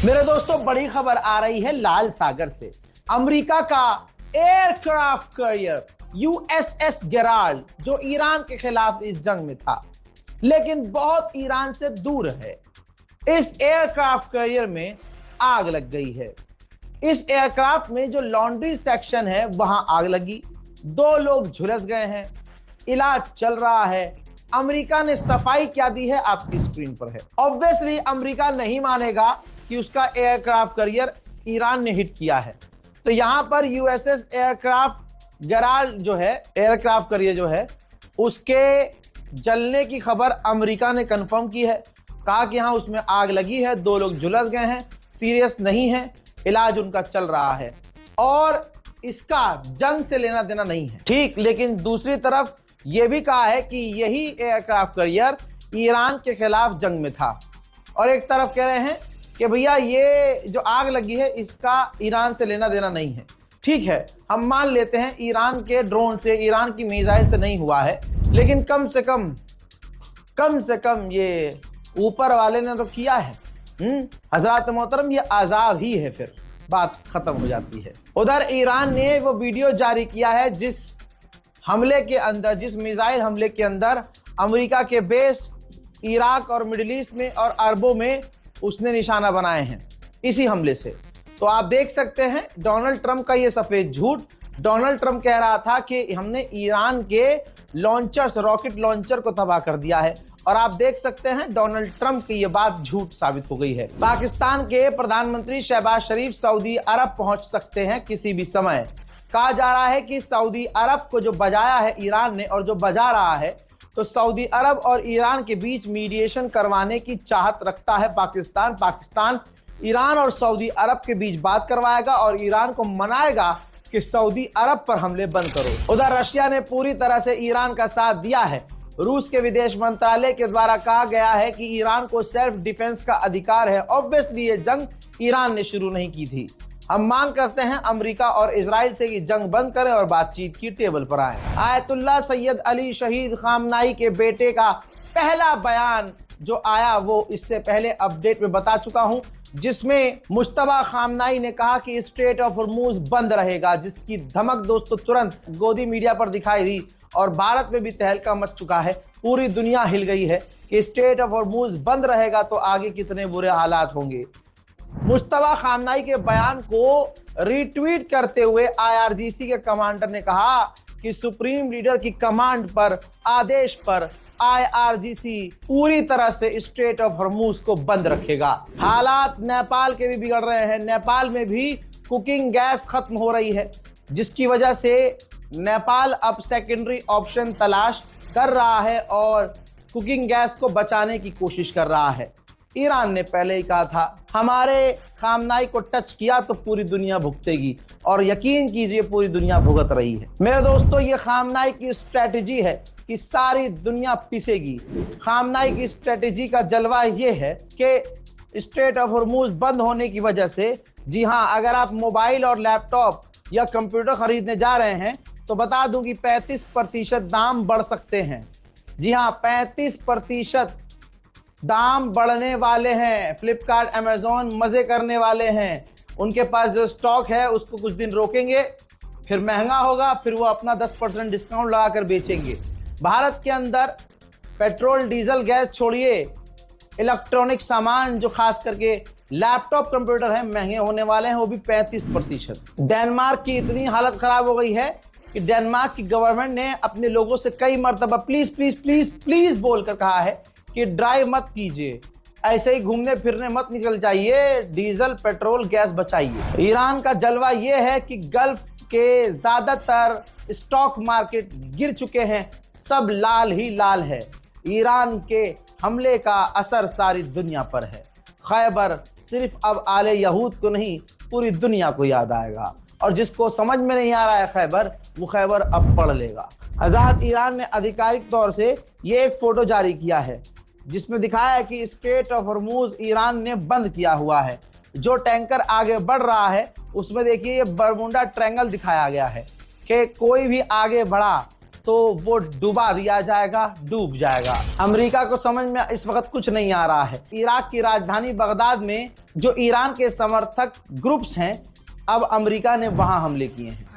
मेरे दोस्तों, बड़ी खबर आ रही है लाल सागर से। अमेरिका का एयरक्राफ्ट कैरियर यूएसएस गेराल्ड, जो ईरान के खिलाफ इस जंग में था लेकिन बहुत ईरान से दूर है, इस एयरक्राफ्ट कैरियर में आग लग गई है। इस एयरक्राफ्ट में जो लॉन्ड्री सेक्शन है वहां आग लगी, 2 लोग झुलस गए हैं, इलाज चल रहा है। अमेरिका ने सफाई क्या दी है आपकी स्क्रीन पर है। ऑब्वियसली अमेरिका नहीं मानेगा कि उसका एयरक्राफ्ट कैरियर ईरान ने हिट किया है। तो यहां पर यूएसएस एयरक्राफ्ट गेराल्ड जो है, एयरक्राफ्ट कैरियर जो है, उसके जलने की खबर अमेरिका ने कंफर्म की है। कहा कि हाँ, उसमें आग लगी है, 2 लोग झुलस गए हैं, सीरियस नहीं है, इलाज उनका चल रहा है और इसका जंग से लेना देना नहीं है। ठीक, लेकिन दूसरी तरफ यह भी कहा है कि यही एयरक्राफ्ट कैरियर ईरान के खिलाफ जंग में था और एक तरफ कह रहे हैं कि भैया ये जो आग लगी है इसका ईरान से लेना देना नहीं है। ठीक है, हम मान लेते हैं ईरान के ड्रोन से, ईरान की मिसाइल से नहीं हुआ है, लेकिन कम से कम ये ऊपर वाले ने तो किया है। हजरात मोहतरम, ये आजाब ही है, फिर बात खत्म हो जाती है। उधर ईरान ने वो वीडियो जारी किया है जिस हमले के अंदर, जिस मिसाइल हमले के अंदर अमेरिका के बेस इराक और मिडिल ईस्ट में और अरबों में उसने निशाना बनाए हैं इसी हमले से। तो आप देख सकते हैं डोनाल्ड ट्रंप का ये सफेद झूठ। डोनाल्ड ट्रंप कह रहा था कि हमने ईरान के लॉन्चर्स, रॉकेट लॉन्चर को तबाह कर दिया है और आप देख सकते हैं डोनाल्ड ट्रंप की ये बात झूठ साबित हो गई है। पाकिस्तान के प्रधानमंत्री शहबाज शरीफ सऊदी अरब पहुंच सकते हैं किसी भी समय। कहा जा रहा है कि सऊदी अरब को जो बजाया है ईरान ने और जो बजा रहा है, तो सऊदी अरब और ईरान के बीच मीडिएशन करवाने की चाहत रखता है पाकिस्तान ईरान और सऊदी अरब के बीच बात करवाएगा और ईरान को मनाएगा कि सऊदी अरब पर हमले बंद करो। उधर रशिया ने पूरी तरह से ईरान का साथ दिया है। रूस के विदेश मंत्रालय के द्वारा कहा गया है कि ईरान को सेल्फ डिफेंस का अधिकार है। ऑब्वियसली ये जंग ईरान ने शुरू नहीं की थी। हम मांग करते हैं अमेरिका और इजराइल से कि जंग बंद करें और बातचीत की टेबल पर आए। आयतुल्लाह सैयद अली शहीद खामनाई के बेटे का पहला बयान जो आया वो इससे पहले अपडेट में बता चुका हूं, जिसमें मुश्तबा खामनाई ने कहा कि स्ट्रेट ऑफ हॉर्मुज बंद रहेगा, जिसकी धमक दोस्तों तुरंत गोदी मीडिया पर दिखाई दी और भारत में भी तहलका मच चुका है। पूरी दुनिया हिल गई है कि स्ट्रेट ऑफ हॉर्मुज बंद रहेगा तो आगे कितने बुरे हालात होंगे। मुश्तबा खामनाई के बयान को रीट्वीट करते हुए आईआरजीसी के कमांडर ने कहा कि सुप्रीम लीडर की कमांड पर, आदेश पर आईआरजीसी पूरी तरह से स्ट्रेट ऑफ हॉर्मुज को बंद रखेगा। हालात नेपाल के भी बिगड़ रहे हैं। नेपाल में भी कुकिंग गैस खत्म हो रही है, जिसकी वजह से नेपाल अब सेकेंडरी ऑप्शन तलाश कर रहा है और कुकिंग गैस को बचाने की कोशिश कर रहा है। ईरान ने पहले ही कहा था हमारे खामनाई को टच किया तो पूरी दुनिया भुगतेगी और यकीन कीजिए पूरी दुनिया भुगत रही है। मेरे दोस्तों, ये खामनाई की स्ट्रेटेजी है कि सारी दुनिया पिसेगी। खामनाई की स्ट्रेटेजी का जलवा ये है कि स्ट्रेट ऑफ हॉर्मुज बंद होने की वजह से, जी हाँ, अगर आप मोबाइल और लैपटॉप या कंप्यूटर खरीदने जा रहे हैं तो बता दूं कि 35% दाम बढ़ सकते हैं। जी हाँ, 35% दाम बढ़ने वाले हैं। फ्लिपकार्ट, अमेजोन मजे करने वाले हैं। उनके पास जो स्टॉक है उसको कुछ दिन रोकेंगे, फिर महंगा होगा, फिर वो अपना 10% डिस्काउंट लगाकर बेचेंगे। भारत के अंदर पेट्रोल, डीजल, गैस छोड़िए, इलेक्ट्रॉनिक सामान जो खास करके लैपटॉप, कंप्यूटर है, महंगे होने वाले हैं, वो भी 35%। डेनमार्क की इतनी हालत खराब हो गई है कि डेनमार्क की गवर्नमेंट ने अपने लोगों से कई मरतबा प्लीज प्लीज प्लीज प्लीज बोलकर कहा है कि ड्राइव मत कीजिए, ऐसे ही घूमने फिरने मत निकल जाइए, डीजल, पेट्रोल, गैस बचाइए। ईरान का जलवा यह है कि गल्फ के ज्यादातर स्टॉक मार्केट गिर चुके हैं, सब लाल ही लाल है। ईरान के हमले का असर सारी दुनिया पर है। खैबर सिर्फ अब आले यहूद को नहीं, पूरी दुनिया को याद आएगा और जिसको समझ में नहीं आ रहा है खैबर, वो खैबर अब पढ़ लेगा। आज़ाद ईरान ने आधिकारिक तौर से ये एक फोटो जारी किया है जिसमें दिखाया है कि स्ट्रेट ऑफ हॉर्मुज ईरान ने बंद किया हुआ है। जो टैंकर आगे बढ़ रहा है उसमें देखिए ये बरमुंडा ट्रायंगल दिखाया गया है कि कोई भी आगे बढ़ा तो वो डुबा दिया जाएगा, डूब जाएगा। अमेरिका को समझ में इस वक्त कुछ नहीं आ रहा है। इराक की राजधानी बगदाद में जो ईरान के समर्थक ग्रुप्स हैं, अब अमेरिका ने वहां हमले किए हैं।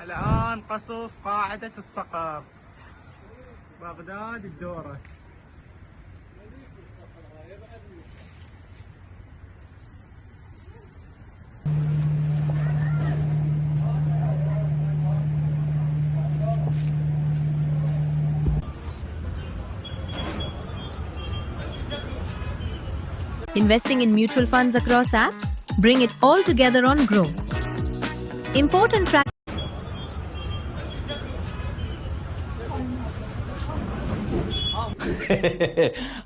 Investing in mutual funds across apps? Bring it all together on Grow. Important track.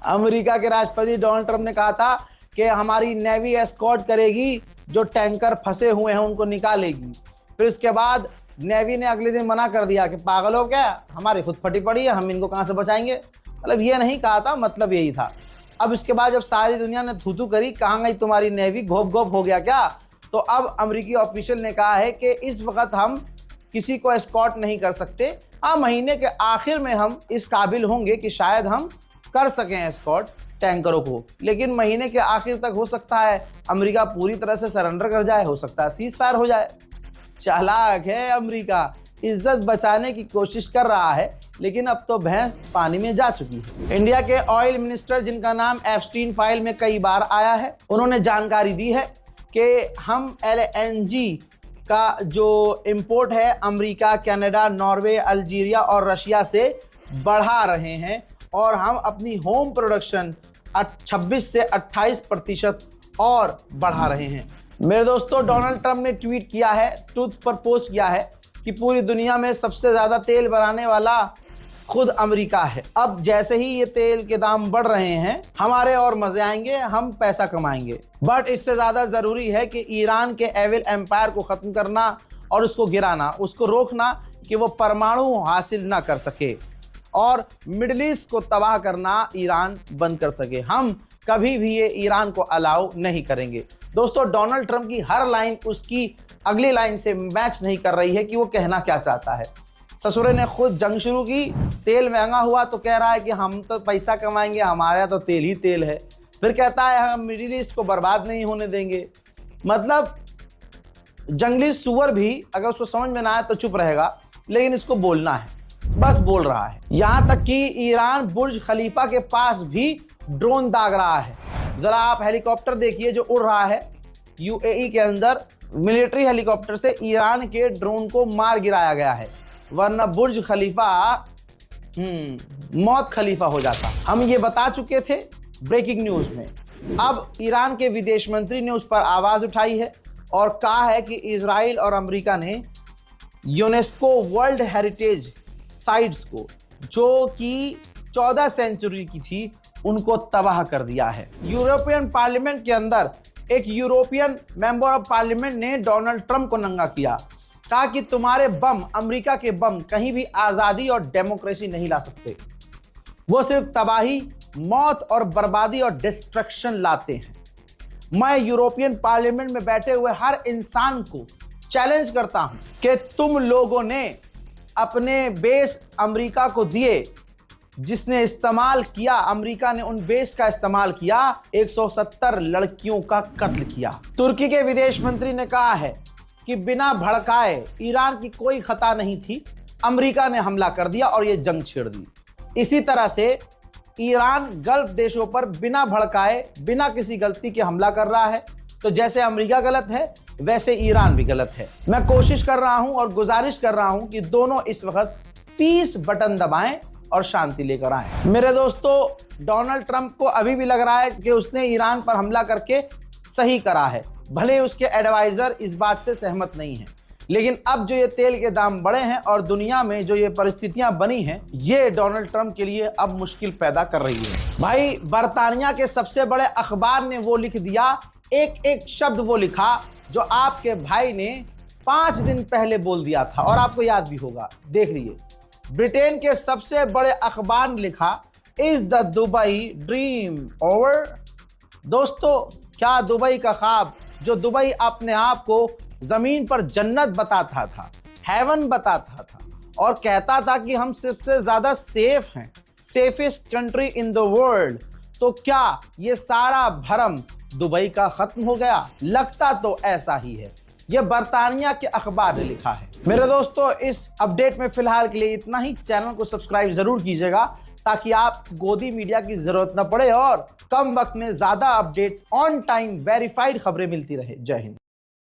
America के राष्ट्रपति डोनाल्ड ट्रंप ने कहा था कि हमारी नेवी एस्कॉर्ट करेगी, जो टैंकर फंसे हुए हैं उनको निकालेगी। फिर उसके बाद नेवी ने अगले दिन मना कर दिया कि पागल हो क्या, हमारी खुद फटी पड़ी है, हम इनको कहां से बचाएंगे। मतलब ये नहीं कहा था, मतलब यही था। अब इसके बाद जब सारी दुनिया ने थू थू करी, कहाँ गई तुम्हारी नेवी, घोप घोप हो गया क्या, तो अब अमेरिकी ऑफिशियल ने कहा है कि इस वक्त हम किसी को एस्कॉर्ट नहीं कर सकते। हाँ, महीने के आखिर में हम इस काबिल होंगे कि शायद हम कर सकें एस्कॉर्ट टैंकरों को, लेकिन महीने के आखिर तक हो सकता है अमेरिका पूरी तरह से सरेंडर कर जाए, हो सकता है सीज फायर हो जाए। चालाक है अमेरिका, इज्जत बचाने की कोशिश कर रहा है, लेकिन अब तो भैंस पानी में जा चुकी है। इंडिया के ऑयल मिनिस्टर, जिनका नाम एप्स्टीन फाइल में कई बार आया है, उन्होंने जानकारी दी है कि हम LNG का जो इंपोर्ट है अमेरिका, कनाडा, नॉर्वे, अल्जीरिया और रशिया से बढ़ा रहे हैं और हम अपनी होम प्रोडक्शन 26 से 28% और बढ़ा रहे हैं। मेरे दोस्तों, डोनाल्ड ट्रंप ने ट्वीट किया है, ट्रूथ पर पोस्ट किया है कि पूरी दुनिया में सबसे ज्यादा तेल बनाने वाला खुद अमेरिका है। अब जैसे ही ये तेल के दाम बढ़ रहे हैं, हमारे और मजे आएंगे, हम पैसा कमाएंगे। बट इससे ज्यादा जरूरी है कि ईरान के एविल एम्पायर को खत्म करना और उसको गिराना, उसको रोकना कि वो परमाणु हासिल ना कर सके और मिडिल ईस्ट को तबाह करना ईरान बंद कर सके। हम कभी भी ये ईरान को अलाउ नहीं करेंगे। दोस्तों, डोनाल्ड ट्रंप की हर लाइन उसकी अगली लाइन से मैच नहीं कर रही है कि वो कहना क्या चाहता है। ससुरे ने खुद जंग शुरू की, तेल महंगा हुआ तो कह रहा है कि हम तो पैसा कमाएंगे, हमारे यहाँ तो तेल ही तेल है। फिर कहता है हम मिडिल ईस्ट को बर्बाद नहीं होने देंगे। मतलब जंगली सुअर भी अगर उसको समझ में ना आए तो चुप रहेगा, लेकिन इसको बोलना है, बस बोल रहा है। यहां तक कि ईरान बुर्ज खलीफा के पास भी ड्रोन दाग रहा है। जरा आप हेलीकॉप्टर देखिए जो उड़ रहा है UAE के अंदर। मिलिट्री हेलीकॉप्टर से ईरान के ड्रोन को मार गिराया गया है, वरना बुर्ज खलीफा मौत खलीफा हो जाता। हम ये बता चुके थे ब्रेकिंग न्यूज में। अब ईरान के विदेश मंत्री ने उस पर आवाज उठाई है और कहा है कि इजराइल और अमेरिका ने यूनेस्को वर्ल्ड हेरिटेज साइट्स को, जो कि 14 सेंचुरी की थी, उनको तबाह कर दिया है। यूरोपियन पार्लियामेंट के अंदर एक यूरोपियन मेंबर ऑफ पार्लियामेंट ने डोनाल्ड ट्रंप को नंगा किया, कहा कि तुम्हारे बम, अमेरिका के बम, कहीं भी आजादी और डेमोक्रेसी नहीं ला सकते, वो सिर्फ तबाही, मौत और बर्बादी और डिस्ट्रक्शन लाते हैं। मैं यूरोपियन पार्लियामेंट में बैठे हुए हर इंसान को चैलेंज करता हूं कि तुम लोगों ने अपने बेस अमेरिका को दिए, जिसने इस्तेमाल किया, अमेरिका ने उन बेस का इस्तेमाल किया, 170 लड़कियों का कत्ल किया। तुर्की के विदेश मंत्री ने कहा है कि बिना भड़काए ईरान की कोई खता नहीं थी, अमेरिका ने हमला कर दिया और ये जंग छेड़ दी। इसी तरह से ईरान गल्फ देशों पर बिना भड़काए, बिना किसी गलती के हमला कर रहा है। तो जैसे अमेरिका गलत है, वैसे ईरान भी गलत है। मैं कोशिश कर रहा हूं और गुजारिश कर रहा हूं कि दोनों इस वक्त पीस बटन दबाएं और शांति लेकर आए। मेरे दोस्तों, डोनाल्ड ट्रंप को अभी भी लग रहा है कि उसने ईरान पर हमला करके सही करा है, भले उसके एडवाइजर इस बात से सहमत नहीं है। लेकिन अब जो ये तेल के दाम बढ़े हैं और दुनिया में जो ये परिस्थितियां बनी हैं, ये डोनाल्ड ट्रंप के लिए अब मुश्किल पैदा कर रही है। भाई, बर्तानिया के सबसे बड़े अखबार ने वो लिख दिया, एक एक शब्द वो लिखा जो आपके भाई ने 5 दिन पहले बोल दिया था, और आपको याद भी होगा, देख लीजिए। ब्रिटेन के सबसे बड़े अखबार ने लिखा, is the Dubai dream over. दोस्तों, क्या दुबई का ख्वाब, जो दुबई अपने आप को जमीन पर जन्नत बताता था, हेवन बताता था, और कहता था कि हम सबसे ज्यादा सेफ हैं, safest country in the world. तो क्या ये सारा भरम दुबई का खत्म हो गया? लगता तो ऐसा ही है। यह बर्तानिया के अखबार ने लिखा है। मेरे दोस्तों, इस अपडेट में फिलहाल के लिए इतना ही। चैनल को सब्सक्राइब जरूर कीजिएगा ताकि आप गोदी मीडिया की जरूरत न पड़े और कम वक्त में ज्यादा अपडेट, ऑन टाइम वेरीफाइड खबरें मिलती रहे। जय हिंद।